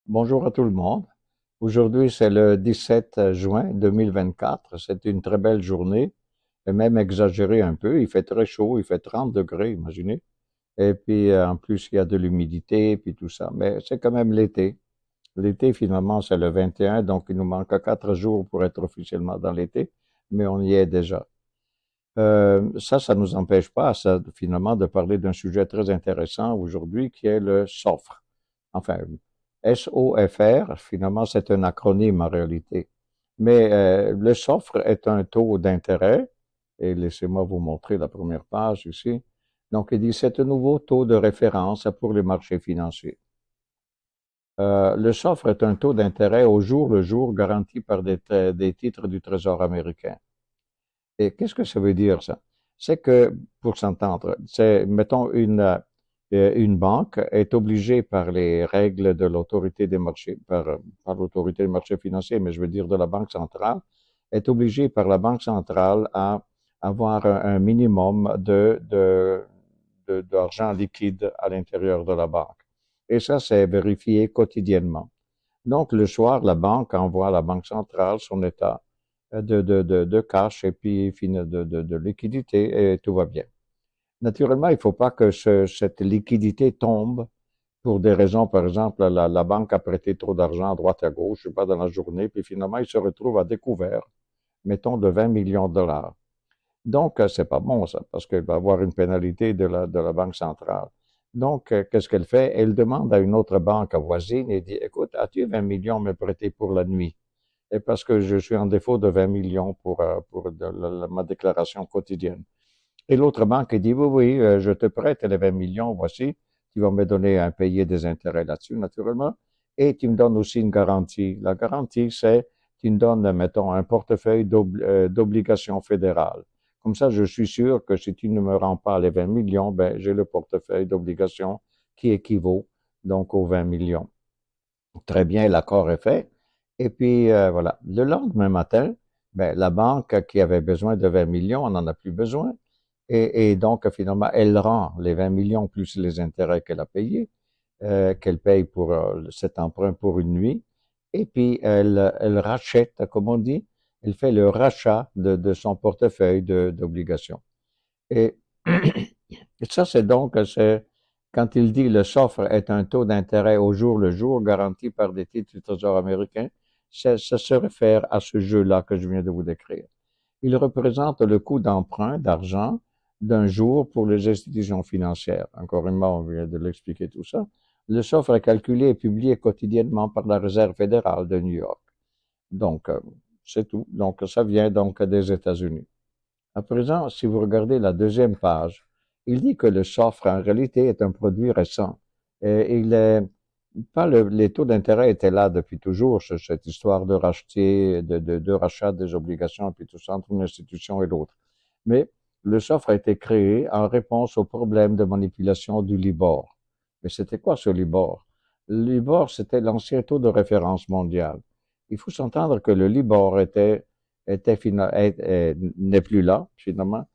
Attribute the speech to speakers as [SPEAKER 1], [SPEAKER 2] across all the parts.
[SPEAKER 1] Bonjour à tout le monde. Aujourd'hui, c'est le 17 juin 2024. C'est une très belle journée, et même exagéré un peu. Il fait très chaud, il fait 30 degrés, imaginez. Et puis, en plus, il y a de l'humidité, puis tout ça. Mais c'est quand même l'été. L'été, finalement, c'est le 21, donc il nous manque 4 jours pour être officiellement dans l'été, mais on y est déjà. Ça nous empêche pas, ça, finalement, de parler d'un sujet très intéressant aujourd'hui, qui est le soufre. Enfin, SOFR, finalement, c'est un acronyme en réalité. Mais le soufre est un taux d'intérêt, et laissez-moi vous montrer la première page ici. Donc, il dit, c'est un nouveau taux de référence pour les marchés financiers. Le soufre est un taux d'intérêt au jour le jour garanti par des titres du Trésor américain. Et qu'est-ce que ça veut dire, ça? C'est que, pour s'entendre, c'est, mettons, une banque est obligée par les règles de l'autorité des marchés, par l'autorité des marchés financiers, mais je veux dire de la Banque centrale, est obligée par la Banque centrale à avoir un minimum d'argent liquide à l'intérieur de la banque. Et ça, c'est vérifié quotidiennement. Donc, le soir, la banque envoie à la Banque centrale son état de cash et puis de liquidité et tout va bien. Naturellement, il ne faut pas que cette liquidité tombe pour des raisons, par exemple, la banque a prêté trop d'argent à droite et à gauche, je sais pas, dans la journée, puis finalement, il se retrouve à découvert, mettons, de 20 millions de dollars. Donc, c'est pas bon, ça, parce qu'elle va avoir une pénalité de la Banque centrale. Donc, qu'est-ce qu'elle fait? Elle demande à une autre banque voisine et dit, écoute, as-tu 20 millions à me prêter pour la nuit? Et parce que je suis en défaut de 20 millions pour ma déclaration quotidienne. Et l'autre banque dit, oui, oui, je te prête les 20 millions, voici, tu vas me donner un payer des intérêts là-dessus, naturellement, et tu me donnes aussi une garantie. La garantie, c'est, tu me donnes, mettons, un portefeuille d'obligations fédérales. Comme ça, je suis sûr que si tu ne me rends pas les 20 millions, ben, j'ai le portefeuille d'obligations qui équivaut donc aux 20 millions. Très bien, l'accord est fait. Et puis, voilà. Le lendemain matin, ben, la banque qui avait besoin de 20 millions, on n'en a plus besoin. Et donc, finalement, elle rend les 20 millions plus les intérêts qu'elle a payés, qu'elle paye pour cet emprunt pour une nuit. Et puis, elle rachète, comme on dit, elle fait le rachat de son portefeuille d'obligations. Et ça, c'est donc, c'est, quand il dit le soufre est un taux d'intérêt au jour le jour garanti par des titres du Trésor américain, ça se réfère à ce jeu-là que je viens de vous décrire. Il représente le coût d'emprunt d'argent d'un jour pour les institutions financières. Encore une fois, on vient de l'expliquer tout ça. Le soufre est calculé et publié quotidiennement par la Réserve fédérale de New York. Donc, c'est tout. Donc, ça vient donc des États-Unis. À présent, si vous regardez la deuxième page, il dit que le soufre, en réalité, est un produit récent. Et il est, pas les taux d'intérêt étaient là depuis toujours, cette histoire de racheter, de rachat des obligations, puis tout ça, entre une institution et l'autre. Mais le soufre a été créé en réponse au problème de manipulation du Libor. Mais c'était quoi ce Libor? Le Libor, c'était l'ancien taux de référence mondial. Il faut s'entendre que le Libor n'est plus là, finalement.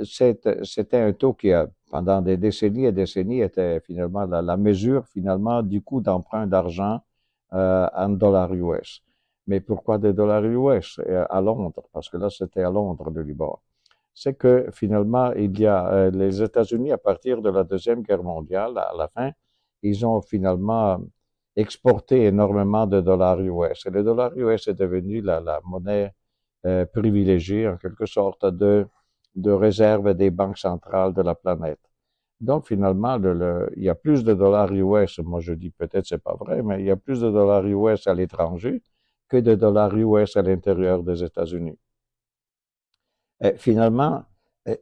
[SPEAKER 1] C'était un taux qui a, pendant des décennies et décennies, était finalement la mesure, finalement, du coût d'emprunt d'argent en dollars US. Mais pourquoi des dollars US à Londres? Parce que là, c'était à Londres, le Libor. C'est que, finalement, il y a les États-Unis, à partir de la Deuxième Guerre mondiale, à la fin, ils ont finalement exporté énormément de dollars US. Et le dollar US est devenu la monnaie privilégiée, en quelque sorte, de réserve des banques centrales de la planète. Donc, finalement, il y a plus de dollars US, moi je dis peut-être c'est pas vrai, mais il y a plus de dollars US à l'étranger que de dollars US à l'intérieur des États-Unis. Finalement,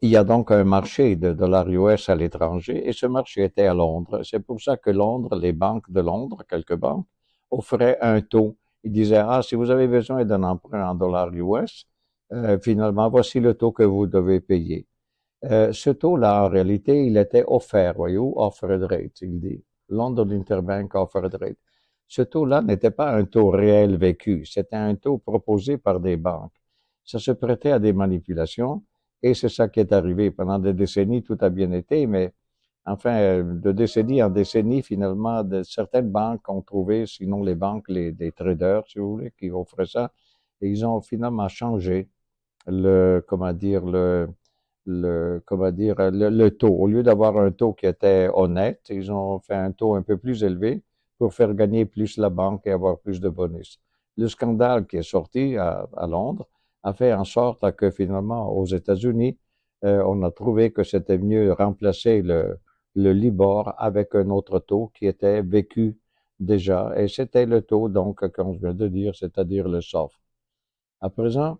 [SPEAKER 1] il y a donc un marché de dollars US à l'étranger et ce marché était à Londres. C'est pour ça que Londres, les banques de Londres, quelques banques, offraient un taux. Ils disaient, ah, si vous avez besoin d'un emprunt en dollars US, finalement, voici le taux que vous devez payer. Ce taux-là, en réalité, il était offert, voyez-vous, offered rate, il dit. London Interbank Offered Rate. Ce taux-là n'était pas un taux réel vécu, c'était un taux proposé par des banques. Ça se prêtait à des manipulations et c'est ça qui est arrivé. Pendant des décennies, tout a bien été, mais enfin, de décennie en décennie, finalement, certaines banques ont trouvé, sinon les banques, des traders, si vous voulez, qui offraient ça, et ils ont finalement changé comment dire, comment dire, le taux. Au lieu d'avoir un taux qui était honnête, ils ont fait un taux un peu plus élevé pour faire gagner plus la banque et avoir plus de bonus. Le scandale qui est sorti à Londres a fait en sorte que finalement, aux États-Unis, on a trouvé que c'était mieux remplacer le Libor avec un autre taux qui était vécu déjà. Et c'était le taux, donc, comme je viens de dire, c'est-à-dire le SOFR. À présent,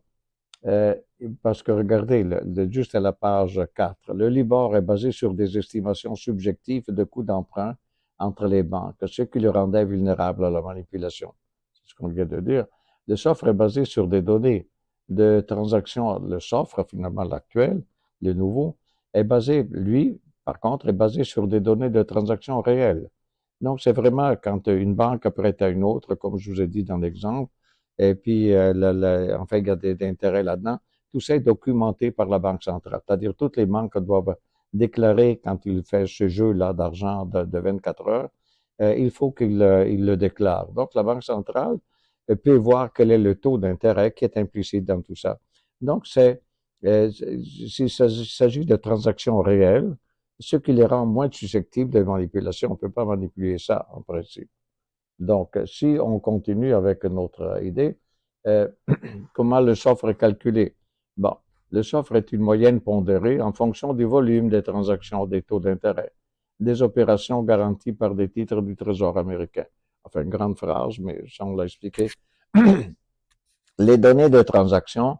[SPEAKER 1] euh, parce que regardez, juste à la page 4, le Libor est basé sur des estimations subjectives de coûts d'emprunt entre les banques, ce qui le rendait vulnérable à la manipulation. C'est ce qu'on vient de dire. Le SOFR est basé sur des données de transactions. Le SOFR, finalement, l'actuel, le nouveau, est basé, lui, par contre, est basé sur des données de transactions réelles. Donc, c'est vraiment quand une banque prête à une autre, comme je vous ai dit dans l'exemple, et puis, enfin, il y a des intérêts là-dedans. Tout ça est documenté par la Banque centrale. C'est-à-dire, toutes les banques doivent déclarer, quand ils font ce jeu-là d'argent de 24 heures, il faut qu'ils le déclarent. Donc, la Banque centrale peut voir quel est le taux d'intérêt qui est implicite dans tout ça. Donc, s'il s'agit de transactions réelles, ce qui les rend moins susceptibles de manipulation. On ne peut pas manipuler ça, en principe. Donc, si on continue avec notre idée, euh, comment le soffre est calculé? Bon, le soffre est une moyenne pondérée en fonction du volume des transactions des taux d'intérêt, des opérations garanties par des titres du Trésor américain. Enfin, une grande phrase, mais ça on l'a expliqué. Les données de transaction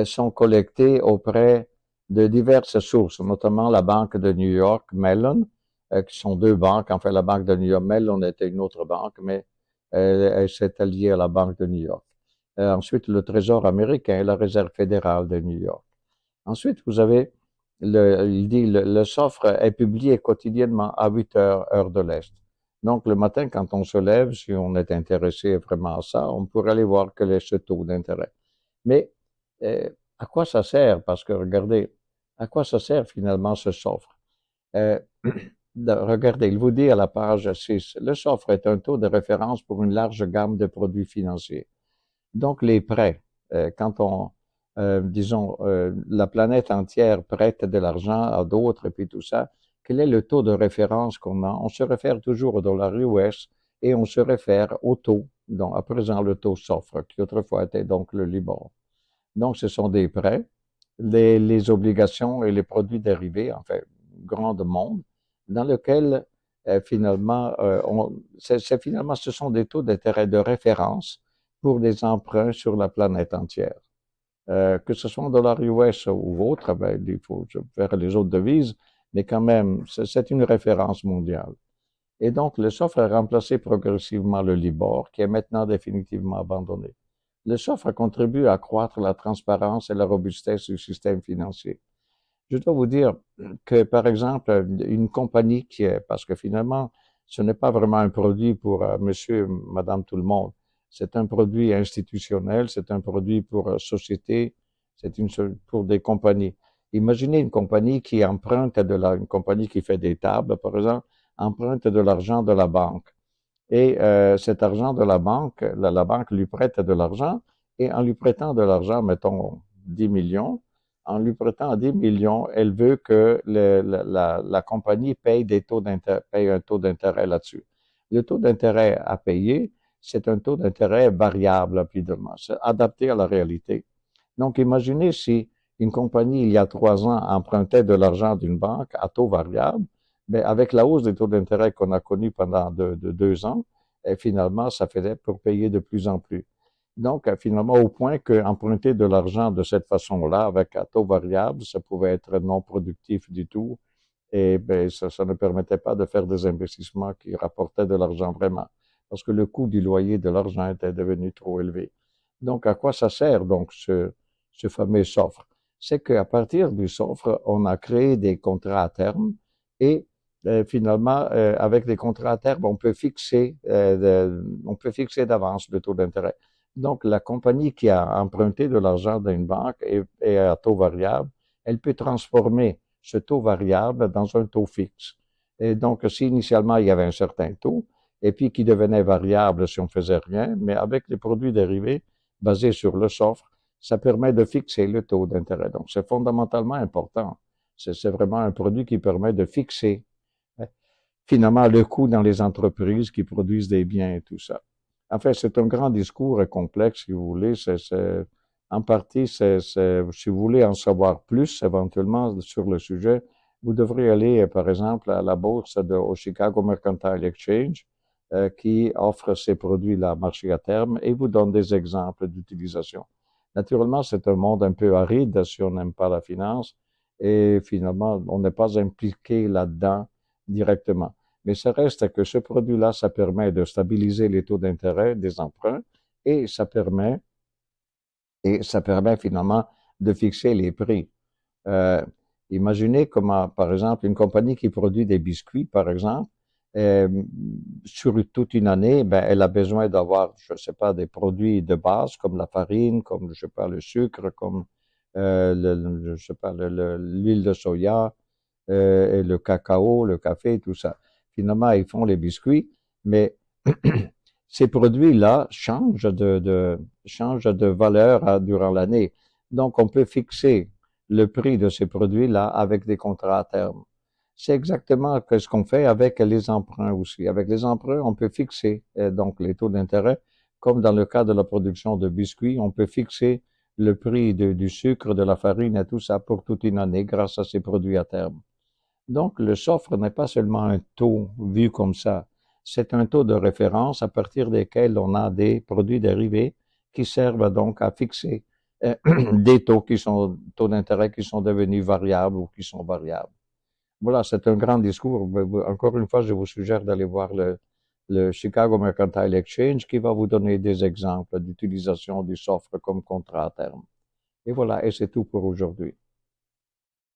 [SPEAKER 1] sont collectées auprès de diverses sources, notamment la Banque de New York, Mellon, qui sont deux banques. Enfin, la Banque de New York, Mellon était une autre banque, mais elle s'est alliée à la Banque de New York. Ensuite, le Trésor américain et la Réserve fédérale de New York. Ensuite, vous avez, il dit, le SOFR est publié quotidiennement à 8 heures, heure de l'Est. Donc, le matin, quand on se lève, si on est intéressé vraiment à ça, on pourrait aller voir quel est ce taux d'intérêt. Mais euh, à quoi ça sert? Parce que regardez, à quoi ça sert finalement ce SOFR? Euh, regardez, il vous dit à la page 6, le SOFR est un taux de référence pour une large gamme de produits financiers. Donc, les prêts, quand disons, la planète entière prête de l'argent à d'autres et puis tout ça, quel est le taux de référence qu'on a? On se réfère toujours au dollar US et on se réfère au taux, donc à présent le taux SOFR, qui autrefois était donc le Libor. Donc, ce sont des prêts, les obligations et les produits dérivés, enfin, grand monde, dans lequel finalement, finalement, ce sont des taux d'intérêt de référence pour des emprunts sur la planète entière. Que ce soit en dollars US ou autre, ben, il faut faire les autres devises, mais quand même, c'est une référence mondiale. Et donc, le SOFR a remplacé progressivement le Libor, qui est maintenant définitivement abandonné. Le SOFR contribue à accroître la transparence et la robustesse du système financier. Je dois vous dire que, par exemple, une compagnie qui est, parce que finalement, ce n'est pas vraiment un produit pour monsieur, madame, tout le monde. C'est un produit institutionnel, c'est un produit pour société, pour des compagnies. Imaginez une compagnie qui emprunte une compagnie qui fait des tables, par exemple, emprunte de l'argent de la banque. Et cet argent de la banque, la banque lui prête de l'argent, et en lui prêtant de l'argent, mettons 10 millions, en lui prêtant 10 millions, elle veut que la compagnie paye paye un taux d'intérêt là-dessus. Le taux d'intérêt à payer, c'est un taux d'intérêt variable, rapidement, c'est adapté à la réalité. Donc, imaginez si une compagnie, il y a 3 ans, empruntait de l'argent d'une banque à taux variable, mais avec la hausse des taux d'intérêt qu'on a connue pendant 2 ans, et finalement, ça faisait pour payer de plus en plus. Donc, finalement, au point qu'emprunter de l'argent de cette façon-là, avec un taux variable, ça pouvait être non productif du tout, et ben, ça ne permettait pas de faire des investissements qui rapportaient de l'argent vraiment, parce que le coût du loyer de l'argent était devenu trop élevé. Donc, à quoi ça sert, donc, ce fameux SOFR? C'est qu'à partir du SOFR, on a créé des contrats à terme et finalement, avec des contrats à terme, on peut fixer d'avance le taux d'intérêt. Donc, la compagnie qui a emprunté de l'argent d'une banque et à taux variable, elle peut transformer ce taux variable dans un taux fixe. Et donc, si initialement il y avait un certain taux, et puis qui devenait variable si on faisait rien, mais avec les produits dérivés basés sur le soufre, ça permet de fixer le taux d'intérêt. Donc, c'est fondamentalement important. C'est vraiment un produit qui permet de fixer finalement le coût dans les entreprises qui produisent des biens et tout ça. En fait, c'est un grand discours et complexe, si vous voulez. En partie, si vous voulez en savoir plus éventuellement sur le sujet, vous devrez aller, par exemple, à la bourse au Chicago Mercantile Exchange, qui offre ces produits-là à marché à terme et vous donne des exemples d'utilisation. Naturellement, c'est un monde un peu aride si on n'aime pas la finance et finalement, on n'est pas impliqué là-dedans directement. Mais ça reste que ce produit-là, ça permet de stabiliser les taux d'intérêt des emprunts et ça permet finalement de fixer les prix. Euh, Imaginez comment, par exemple, une compagnie qui produit des biscuits, par exemple, euh, sur toute une année, ben, elle a besoin d'avoir, je ne sais pas, des produits de base comme la farine, comme, je sais pas, le sucre, comme, je sais pas, l'huile de soya, et le cacao, le café, tout ça. Finalement, ils font les biscuits, mais ces produits-là changent de valeur durant l'année. Donc, on peut fixer le prix de ces produits-là avec des contrats à terme. C'est exactement ce qu'on fait avec les emprunts aussi. Avec les emprunts, on peut fixer donc les taux d'intérêt, comme dans le cas de la production de biscuits, on peut fixer le prix du sucre, de la farine et tout ça pour toute une année grâce à ces produits à terme. Donc, le soufre n'est pas seulement un taux vu comme ça, c'est un taux de référence à partir desquels on a des produits dérivés qui servent donc à fixer des taux d'intérêt qui sont devenus variables ou qui sont variables. Voilà, c'est un grand discours. Encore une fois, je vous suggère d'aller voir le Chicago Mercantile Exchange qui va vous donner des exemples d'utilisation du soufre comme contrat à terme. Et voilà, et c'est tout pour aujourd'hui.